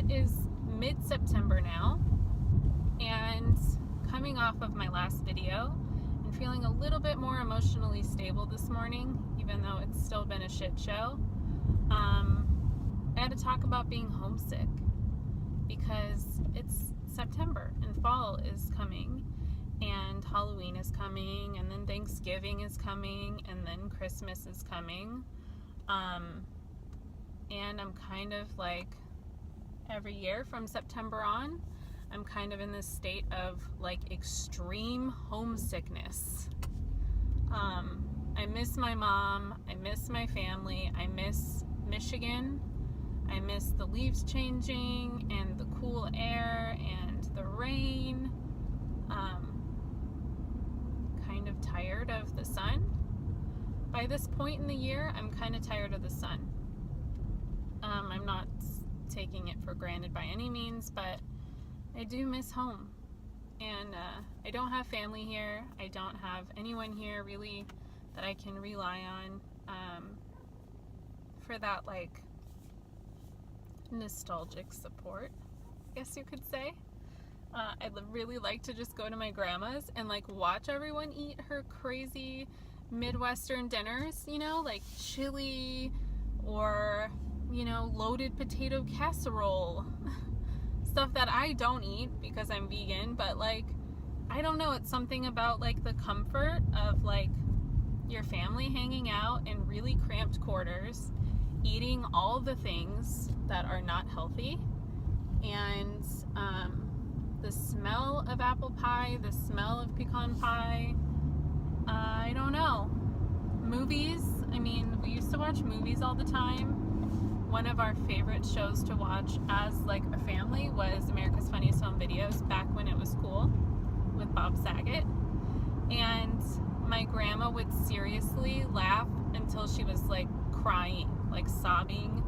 It is mid-September now, and coming off of my last video and feeling a little bit more emotionally stable this morning, even though it's still been a shit show. I had to talk about being homesick because it's September and fall is coming and Halloween is coming and then Thanksgiving is coming and then Christmas is coming. And I'm kind of like every year from September on, I'm kind of in this state of like extreme homesickness. I miss my mom, I miss my family, I miss Michigan, I miss the leaves changing and the cool air and the rain. Kind of tired of the sun. By this point in the year, I'm kind of tired of the sun. I'm not taking it for granted by any means, but I do miss home. And I don't have family here. I don't have anyone here really that I can rely on for that like nostalgic support, I guess you could say. I'd really like to just go to my grandma's and like watch everyone eat her crazy Midwestern dinners, you know, like chili or, you know, loaded potato casserole. Stuff that I don't eat because I'm vegan, but like, I don't know, it's something about like the comfort of like your family hanging out in really cramped quarters, eating all the things that are not healthy, and the smell of apple pie, the smell of pecan pie, I don't know. Movies, I mean, we used to watch movies all the time. One of our favorite shows to watch as like a family was America's Funniest Home Videos back when it was cool with Bob Saget. And my grandma would seriously laugh until she was like crying, like sobbing,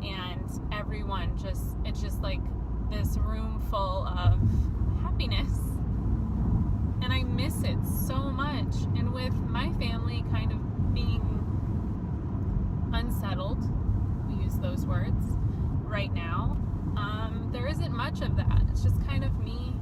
and everyone it's just like this room full of happiness. And I miss it so much. And with my family kind of being unsettled, we use those words, right now, there isn't much of that. It's just kind of me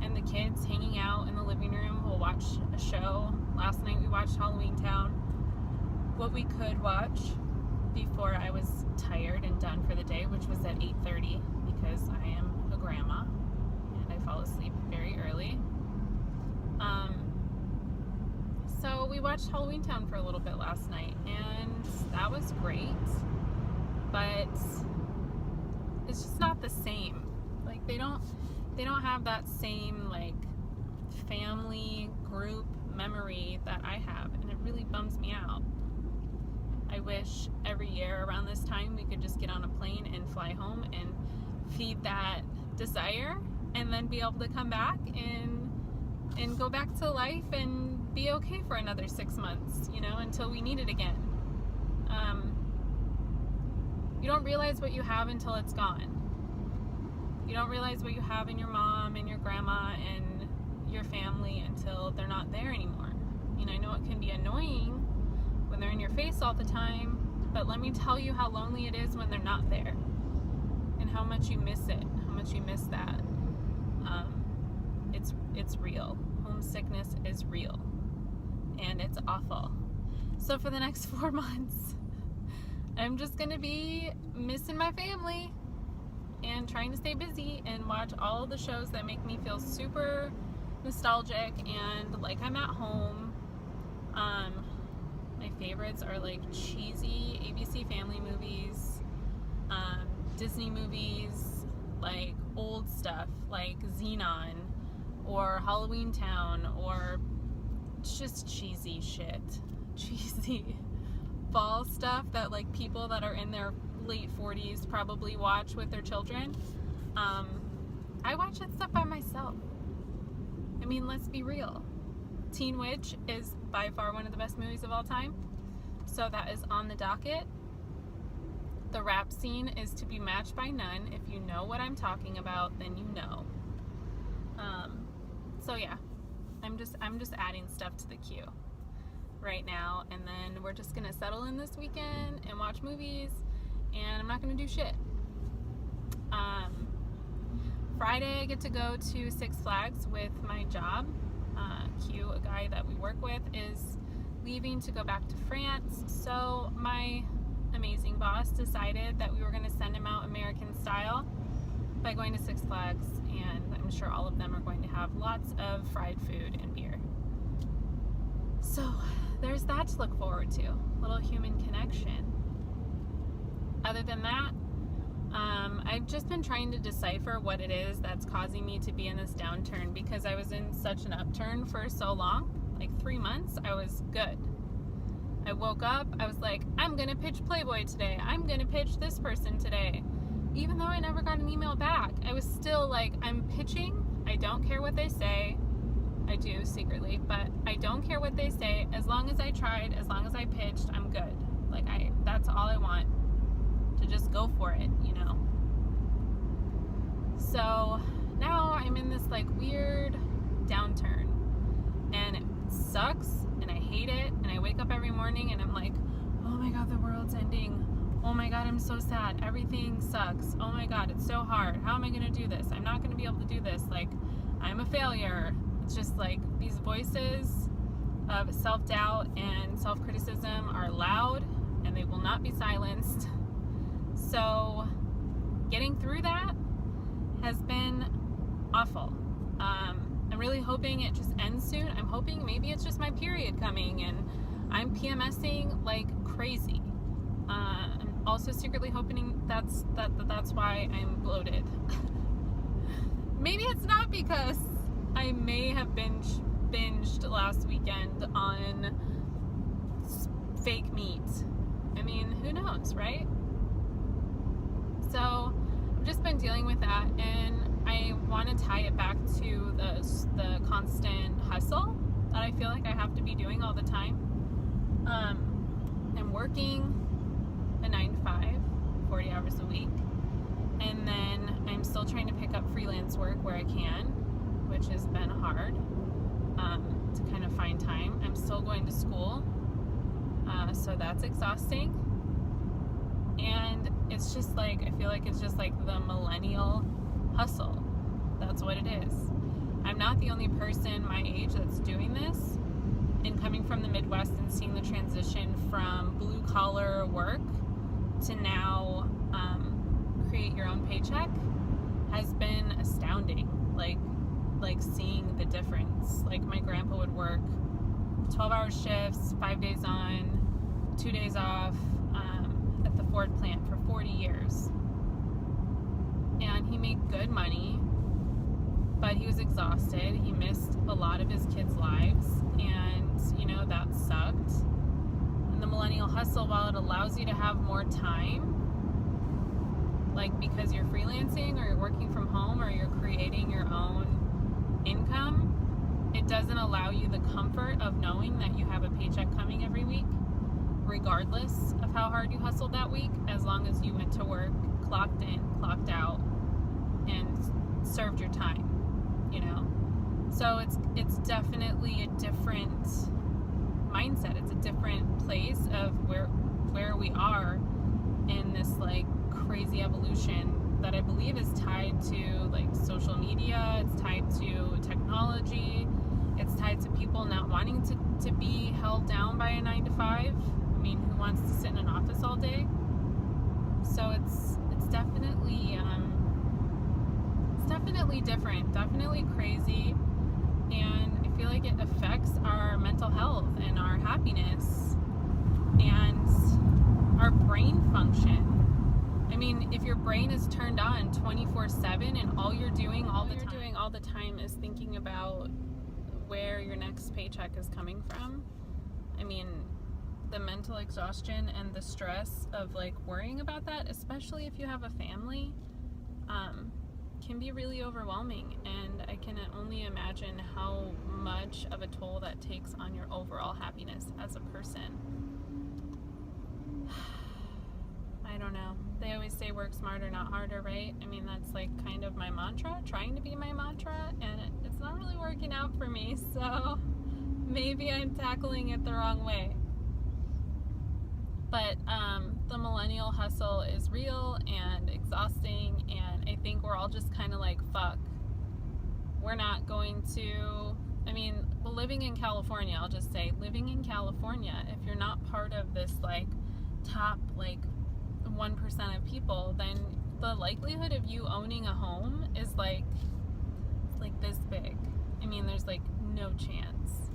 and the kids hanging out in the living room. We'll watch a show. Last night we watched Halloween Town, what we could watch before I was tired and done for the day, which was at 8:30 because I am a grandma and I fall asleep very early. So we watched Halloween Town for a little bit last night, and that was great, but it's just not the same. Like they don't have that same like family group memory that I have, and it really bums me out. I wish every year around this time we could just get on a plane and fly home and feed that desire, and then be able to come back and go back to life and be okay for another 6 months, you know, until we need it again. You don't realize what you have until it's gone. You don't realize what you have in your mom and your grandma and your family until they're not there anymore. I mean, I know it can be annoying when they're in your face all the time, but let me tell you how lonely it is when they're not there, and how much you miss it, how much you miss that. It's real. Homesickness is real, and it's awful. So for the next 4 months, I'm just gonna be missing my family and trying to stay busy and watch all the shows that make me feel super nostalgic and like I'm at home. My favorites are like cheesy ABC Family movies, Disney movies, like old stuff like Xenon or Halloween Town, or just cheesy shit. Cheesy fall stuff that like people that are in their late 40s probably watch with their children. I watch that stuff by myself. I mean, let's be real. Teen Witch is by far one of the best movies of all time, so that is on the docket. The rap scene is to be matched by none. If you know what I'm talking about, then you know. So yeah, I'm just adding stuff to the queue right now, and then we're just gonna settle in this weekend and watch movies, and I'm not gonna do shit. Friday I get to go to Six Flags with my job. Q, a guy that we work with, is leaving to go back to France. So my amazing boss decided that we were going to send him out American style by going to Six Flags, and I'm sure all of them are going to have lots of fried food and beer. So there's that to look forward to. A little human connection. Other than that, I've just been trying to decipher what it is that's causing me to be in this downturn, because I was in such an upturn for so long. Like 3 months, I was good. I woke up, I was like, I'm going to pitch Playboy today. I'm going to pitch this person today. Even though I never got an email back, I was still like, I'm pitching. I don't care what they say. I do secretly, but I don't care what they say. As long as I tried, as long as I pitched, I'm good. Like, that's all I want. To just go for it, you know. So now I'm in this like weird downturn, and it sucks, and I hate it, and I wake up every morning and I'm like, oh my god, the world's ending. Oh my god, I'm so sad. Everything sucks. Oh my god, it's so hard. How am I gonna do this? I'm not gonna be able to do this. Like, I'm a failure. It's just like these voices of self-doubt and self-criticism are loud, and they will not be silenced. So getting through that has been awful. I'm really hoping it just ends soon. I'm hoping maybe it's just my period coming and I'm PMSing like crazy. I'm also secretly hoping that's why I'm bloated. Maybe it's not, because I may have binged last weekend on fake meat. I mean, who knows, right? So I've just been dealing with that, and I want to tie it back to the constant hustle that I feel like I have to be doing all the time. I'm working a 9-to-5, 40 hours a week, and then I'm still trying to pick up freelance work where I can, which has been hard to kind of find time. I'm still going to school, so that's exhausting. And it's just like, I feel like it's just like the millennial hustle. That's what it is. I'm not the only person my age that's doing this. And coming from the Midwest and seeing the transition from blue collar work to now create your own paycheck has been astounding. Like seeing the difference. Like, my grandpa would work 12-hour shifts, 5 days on, 2 days off, at the Ford plant for 40 years. And he made good money, but he was exhausted. He missed a lot of his kids' lives, and, you know, that sucked. And the millennial hustle, while it allows you to have more time, like because you're freelancing or you're working from home or you're creating your own income, it doesn't allow you the comfort of knowing that you have a paycheck coming every week, regardless of how hard you hustled that week, as long as you went to work, clocked in, clocked out, and served your time, you know? So it's definitely a different mindset. It's a different place of where we are in this like crazy evolution that I believe is tied to like social media, it's tied to technology, it's tied to people not wanting to be held down by a 9-to-5. I mean, who wants to sit in an office all day? So it's definitely different, definitely crazy, and I feel like it affects our mental health and our happiness and our brain function. I mean, if your brain is turned on 24/7 and all you're doing all the time is thinking about where your next paycheck is coming from, I mean, the mental exhaustion and the stress of like worrying about that, especially if you have a family, can be really overwhelming, and I can only imagine how much of a toll that takes on your overall happiness as a person. I don't know. They always say work smarter, not harder, right? I mean, that's like kind of my mantra, trying to be my mantra, and it's not really working out for me, so maybe I'm tackling it the wrong way. But the millennial hustle is real and exhausting, and I think we're all just kind of like, fuck, we're not going to, well, living in California, I'll just say, living in California, if you're not part of this like top like 1% of people, then the likelihood of you owning a home is like this big. There's like no chance.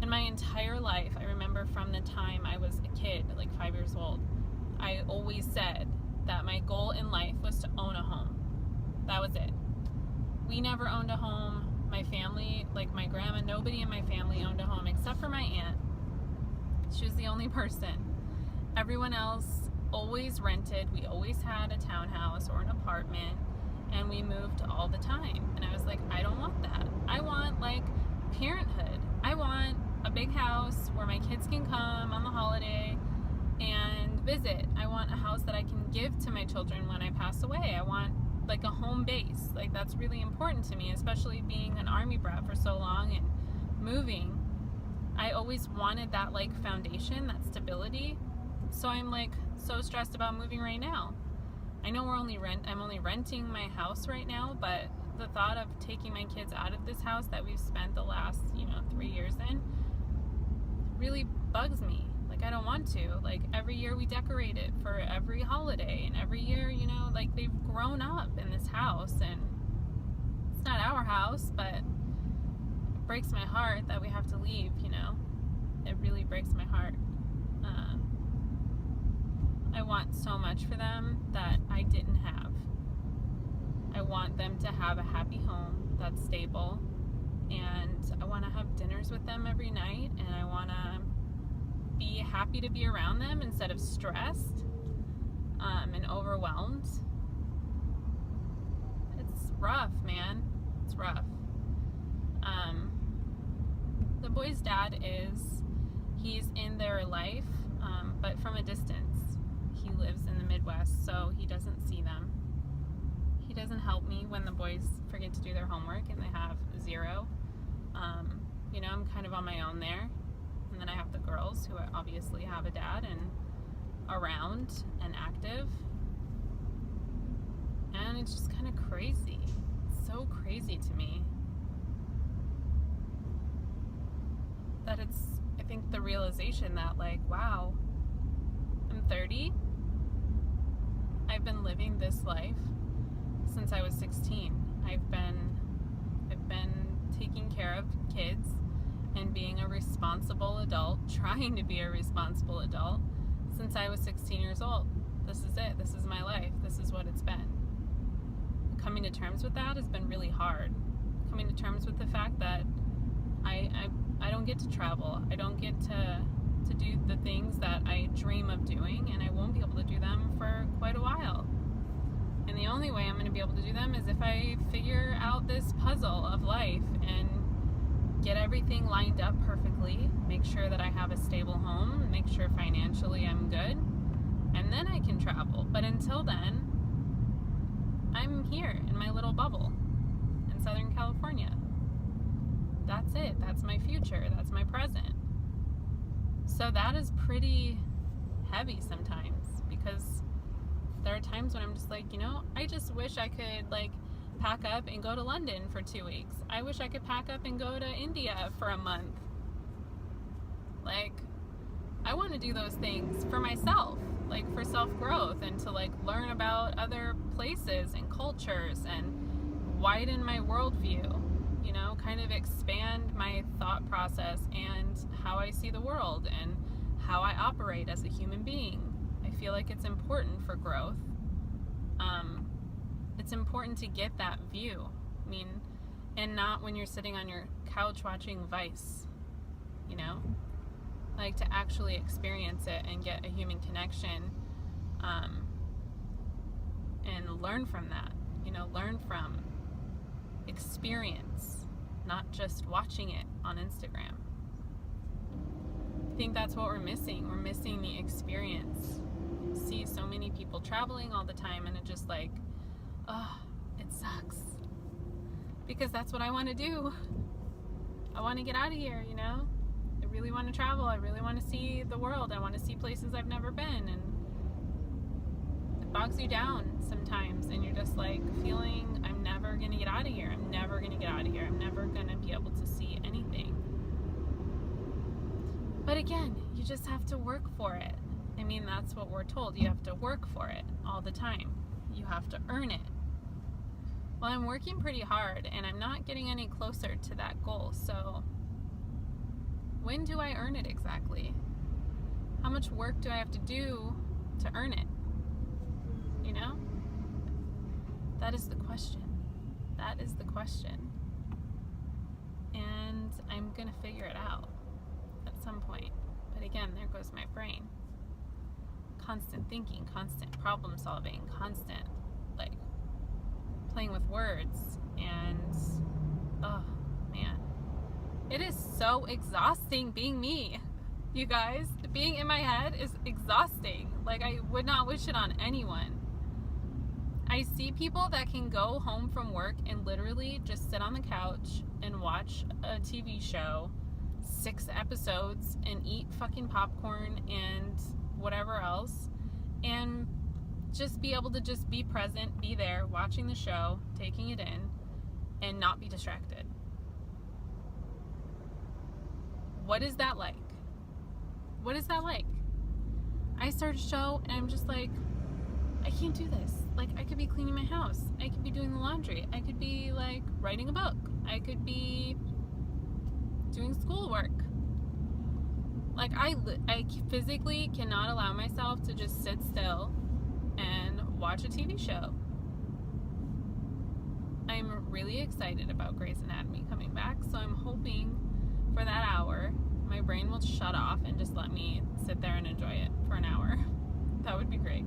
In my entire life, I remember from the time I was a kid, like 5 years old, I always said that my goal in life was to own a home. That was it. We never owned a home. My family, like my grandma, nobody in my family owned a home except for my aunt. She was the only person. Everyone else always rented. We always had a townhouse or an apartment, and we moved all the time. And I was like, I don't want that. I want like parenthood. I want a big house where my kids can come on the holiday and visit. I want a house that I can give to my children when I pass away. I want like a home base. Like, that's really important to me, especially being an army brat for so long and moving. I always wanted that like foundation, that stability. So I'm like so stressed about moving right now. I know I'm only renting my house right now, but the thought of taking my kids out of this house that we've spent the last, 3 years in really bugs me. Like, I don't want to. Like, every year we decorate it for every holiday, and every year, like, they've grown up in this house, and it's not our house, but it breaks my heart that we have to leave. It really breaks my heart. I want so much for them that I didn't have. I want them to have a happy home that's stable, and I want to have dinners with them every night, and I want to be happy to be around them instead of stressed and overwhelmed. It's rough, man. It's rough. The boy's dad he's in their life, but from a distance. He lives in the Midwest, so he doesn't see them. He doesn't help me when the boys forget to do their homework and they have 0. I'm kind of on my own there. And then I have the girls who obviously have a dad and around and active. And it's just kind of crazy. It's so crazy to me that I think the realization that, like, wow, I'm 30. I've been living this life since I was 16. I've been taking care of kids and being a responsible adult, trying to be a responsible adult since I was 16 years old. This is it. This is my life. This is what it's been. Coming to terms with that has been really hard. Coming to terms with the fact that I don't get to travel. I don't get to do the things that I dream of doing, and I won't be able to do them for quite a while. And the only way I'm going to be able to do them is if I figure out this puzzle of life and get everything lined up perfectly, make sure that I have a stable home, make sure financially I'm good, and then I can travel. But until then, I'm here in my little bubble in Southern California. That's it. That's my future. That's my present. So that is pretty heavy sometimes, because there are times when I'm just like, I just wish I could like pack up and go to London for 2 weeks. I wish I could pack up and go to India for a month. Like, I want to do those things for myself, like for self-growth, and to like learn about other places and cultures and widen my worldview, kind of expand my thought process and how I see the world and how I operate as a human being. I feel like it's important for growth. It's important to get that view. And not when you're sitting on your couch watching Vice, like to actually experience it and get a human connection, and learn from that, learn from experience, not just watching it on Instagram. I think that's what we're missing. We're missing the experience. You see so many people traveling all the time, and it just like, it sucks. Because that's what I want to do. I want to get out of here, I really want to travel. I really want to see the world. I want to see places I've never been, and it bogs you down sometimes, and you're just like feeling never going to get out of here. I'm never going to be able to see anything. But again, you just have to work for it. I mean, that's what we're told. You have to work for it all the time. You have to earn it. Well, I'm working pretty hard, and I'm not getting any closer to that goal. So when do I earn it exactly? How much work do I have to do to earn it? You know? That is the question. That is the question. And I'm going to figure it out at some point. But again, there goes my brain. Constant thinking, constant problem solving, constant, like, playing with words. And, oh, man. It is so exhausting being me. You guys, being in my head is exhausting. Like, I would not wish it on anyone. I see people that can go home from work and literally just sit on the couch and watch a TV show, 6 episodes, and eat fucking popcorn and whatever else, and just be able to just be present, be there, watching the show, taking it in, and not be distracted. What is that like? What is that like? I start a show and I'm just like, I can't do this. Like, I could be cleaning my house. I could be doing the laundry. I could be, like, writing a book. I could be doing schoolwork. Like, I physically cannot allow myself to just sit still and watch a TV show. I'm really excited about Grey's Anatomy coming back, so I'm hoping for that hour my brain will shut off and just let me sit there and enjoy it for an hour. That would be great.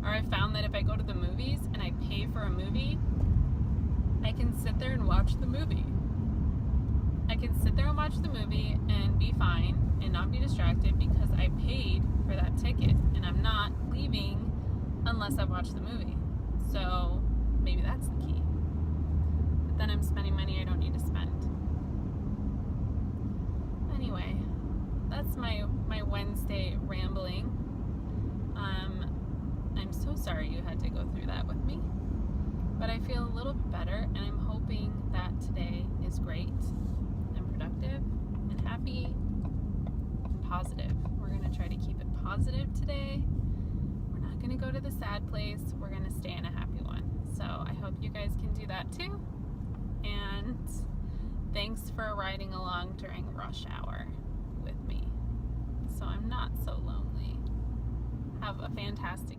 Or I found that if I go to the movies and I pay for a movie, I can sit there and watch the movie. I can sit there and watch the movie and be fine and not be distracted because I paid for that ticket and I'm not leaving unless I watch the movie. So maybe that's the key. But then I'm spending money I don't need to spend. Anyway, that's my Wednesday rambling. I'm so sorry you had to go through that with me, but I feel a little bit better, and I'm hoping that today is great and productive and happy and positive. We're going to try to keep it positive today. We're not going to go to the sad place. We're going to stay in a happy one. So I hope you guys can do that too. And thanks for riding along during rush hour with me, so I'm not so lonely. Have a fantastic